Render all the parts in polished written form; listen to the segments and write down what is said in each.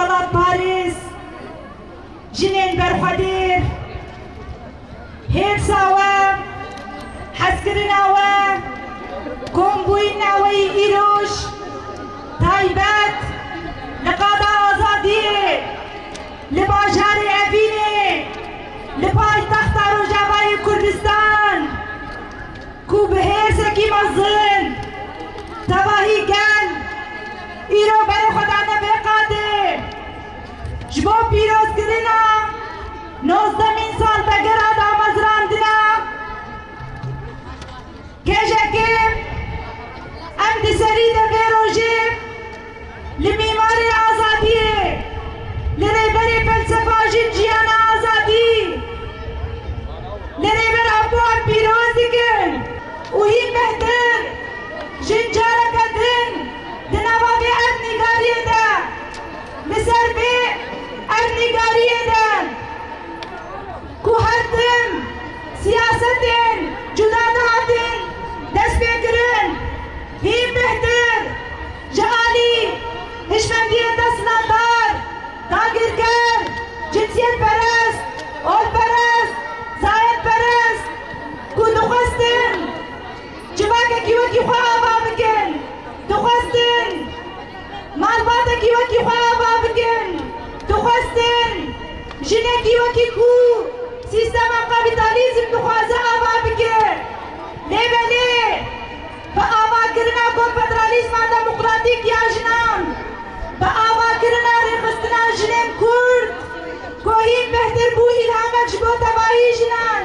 وڵات پاریس ژنێن بەرخەدیر هێرساوە حەزکردنەوە کۆمبووینەوەی ئیرۆژ تایبەت لە قادا ئازادیێ لە باژارێ ئەڤینێ لە پایتەختە ڕۆژاوای کوردستان کو بەهێزێکی مەزن تەواهی گەل ئیرۆ بەرە خۆدا نەبێ قادێ ji bo pîrozkirina 19 sal begera damezrandina kêjekê em di serî de vê rojê li mîmarê azadiyê li rêberê felsefa jin jiyana azadî li rêber hevdûan pîroz dikin û hîn bêhtir jin careke din di nava vê erdnîgariyê de li ser vê erdnîgariyê de ku her tim siyasetên cuda dihatin dest pêkirin hîn bêhtir ji alî hişmendiyên desthilatdar dagirker cinsiyetperest olperest zayetperest ku dixwestin civakekî wekî xwe ava bikin dixwestin malbatekî wekî xwe ava bikin dixwestin jinekî wekî ku sîstema kapîtalîzm dixwaze ava bike lêbelê bi avakirina konfederalîzma demokratîk ya jinan bi avakirina rêxistina jinên Kurd ku hîn bêhtir bû îlhamek ji bo tevahî jinan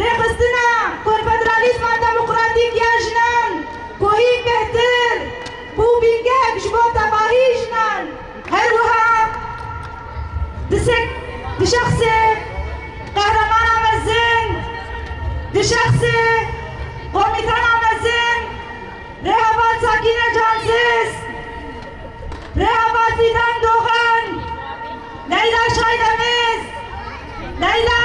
rêxistina konfederalîzma demokratîk ya jinan ku hîn bêhtir bû bîngehek ji bo tevahî jinan her wiha di şexsê qehremana mezin di şexsê komîtana mezin rêhevat Sakîne Cansiz rêhevat Fîdan Doxan Leyla Şaydemiz Leyla